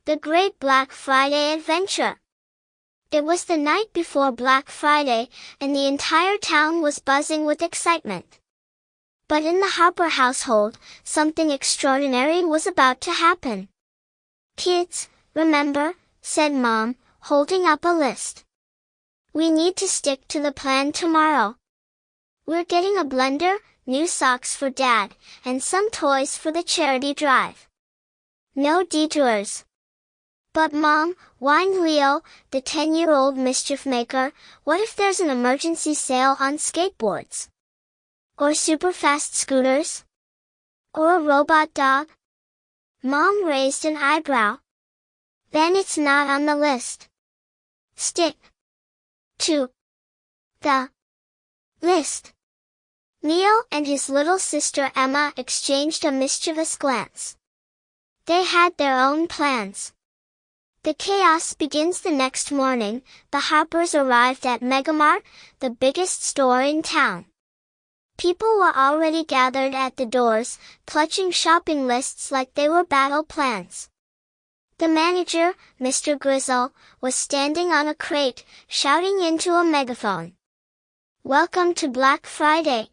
The Great Black Friday Adventure. It was the night before Black Friday, and the entire town was buzzing with excitement. But in the Harper household, something extraordinary was about to happen. "Kids, remember," said Mom, holding up a list. "We need to stick to the plan tomorrow. We're getting a blender, new socks for Dad, and some toys for the charity drive. No detours." "But Mom," whined Leo, the 10-year-old mischief maker, "what if there's an emergency sale on skateboards? Or super fast scooters? Or a robot dog?" Mom raised an eyebrow. "Then it's not on the list. Stick to the list." Leo and his little sister Emma exchanged a mischievous glance. They had their own plans. The chaos begins the next morning. The Harpers arrived at Megamart, the biggest store in town. People were already gathered at the doors, clutching shopping lists like they were battle plans. The manager, Mr. Grizzle, was standing on a crate, shouting into a megaphone. "Welcome to Black Friday.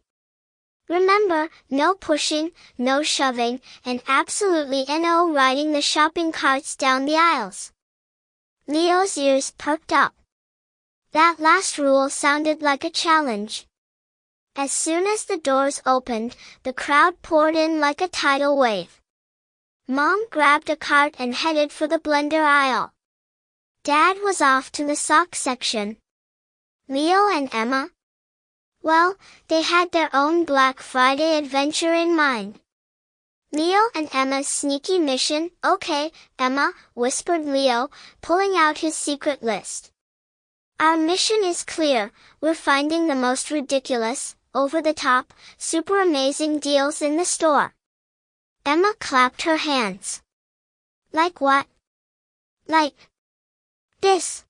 Remember, no pushing, no shoving, and absolutely no riding the shopping carts down the aisles." Leo's ears perked up. That last rule sounded like a challenge. As soon as the doors opened, the crowd poured in like a tidal wave. Mom grabbed a cart and headed for the blender aisle. Dad was off to the sock section. Leo and Emma? Well, they had their own Black Friday adventure in mind. Leo and Emma's sneaky mission. "Okay, Emma," whispered Leo, pulling out his secret list. "Our mission is clear. We're finding the most ridiculous, over-the-top, super amazing deals in the store." Emma clapped her hands. "Like what?" "Like this."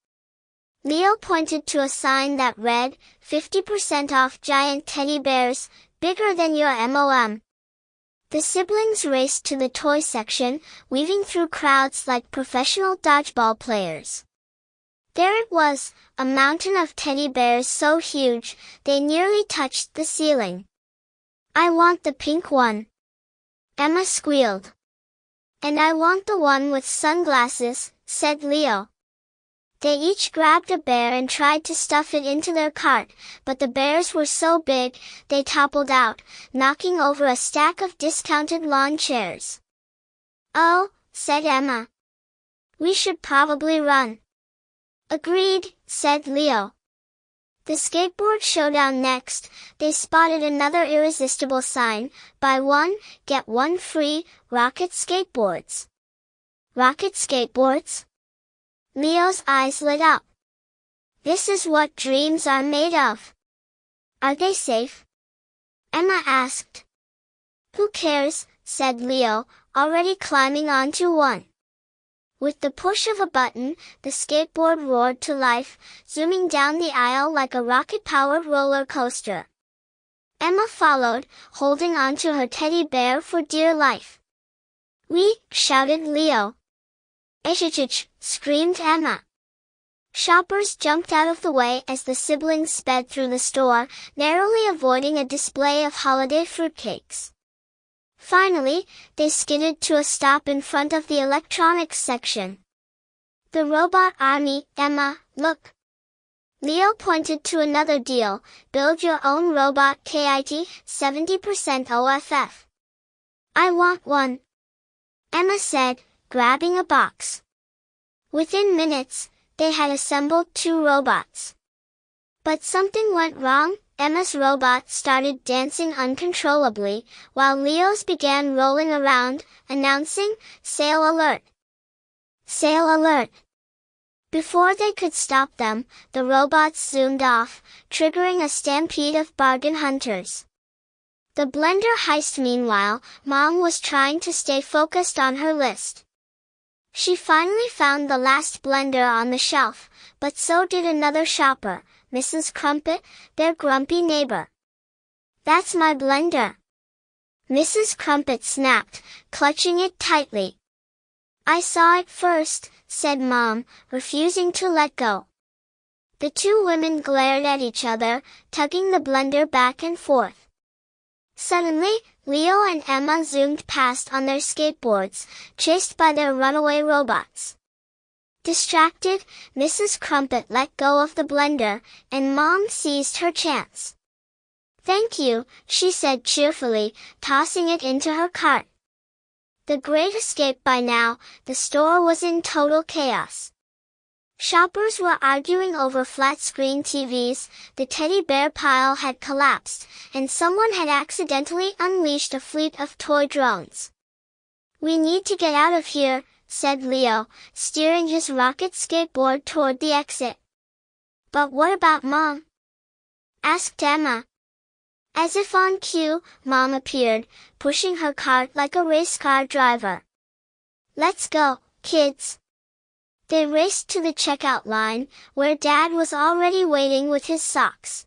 Leo pointed to a sign that read, 50% off giant teddy bears, bigger than your mom. The siblings raced to the toy section, weaving through crowds like professional dodgeball players. There it was, a mountain of teddy bears so huge, they nearly touched the ceiling. "I want the pink one," Emma squealed. "And I want the one with sunglasses," said Leo. They each grabbed a bear and tried to stuff it into their cart, but the bears were so big, they toppled out, knocking over a stack of discounted lawn chairs. "Oh," said Emma. "We should probably run." "Agreed," said Leo. The skateboard showdown next, they spotted another irresistible sign, "Buy one, get one free, Rocket Skateboards." Rocket skateboards? Leo's eyes lit up. "This is what dreams are made of." "Are they safe?" Emma asked. "Who cares," said Leo, already climbing onto one. With the push of a button, the skateboard roared to life, zooming down the aisle like a rocket-powered roller coaster. Emma followed, holding onto her teddy bear for dear life. "We!" shouted Leo. "Ishich!" screamed Emma. Shoppers jumped out of the way as the siblings sped through the store, narrowly avoiding a display of holiday fruitcakes. Finally, they skidded to a stop in front of the electronics section. "The robot army, Emma, look." Leo pointed to another deal, "Build your own robot kit, 70% off." "I want one," Emma said, grabbing a box. Within minutes, they had assembled 2 robots. But something went wrong. Emma's robot started dancing uncontrollably, while Leo's began rolling around, announcing, "Sale alert! Sale alert!" Before they could stop them, the robots zoomed off, triggering a stampede of bargain hunters. The blender heist. Meanwhile, Mom was trying to stay focused on her list. She finally found the last blender on the shelf, but so did another shopper, Mrs. Crumpet, their grumpy neighbor. "That's my blender," Mrs. Crumpet snapped, clutching it tightly. I saw it first, said Mom, refusing to let go. The two women glared at each other, tugging the blender back and forth. Suddenly, Leo and Emma zoomed past on their skateboards, chased by their runaway robots. Distracted, Mrs. Crumpet let go of the blender, and Mom seized her chance. "Thank you," she said cheerfully, tossing it into her cart. The great escape by now, the store was in total chaos. Shoppers were arguing over flat-screen TVs, the teddy bear pile had collapsed, and someone had accidentally unleashed a fleet of toy drones. "We need to get out of here," said Leo, steering his rocket skateboard toward the exit. "But what about Mom?" asked Emma. As if on cue, Mom appeared, pushing her cart like a race car driver. "Let's go, kids." They raced to the checkout line, where Dad was already waiting with his socks.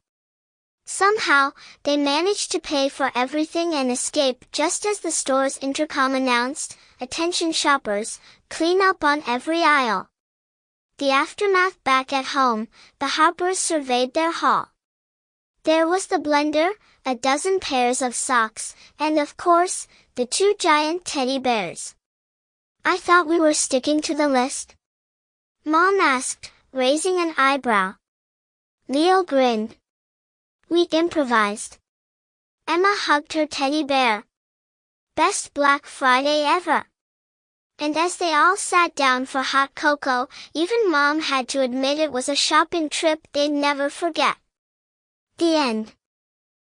Somehow, they managed to pay for everything and escape just as the store's intercom announced, "Attention shoppers, clean up on every aisle." The aftermath back at home, the Harpers surveyed their haul. There was the blender, a dozen pairs of socks, and of course, the two giant teddy bears. "I thought we were sticking to the list?" Mom asked, raising an eyebrow. Leo grinned. "We improvised." Emma hugged her teddy bear. "Best Black Friday ever." And as they all sat down for hot cocoa, even Mom had to admit it was a shopping trip they'd never forget. The end.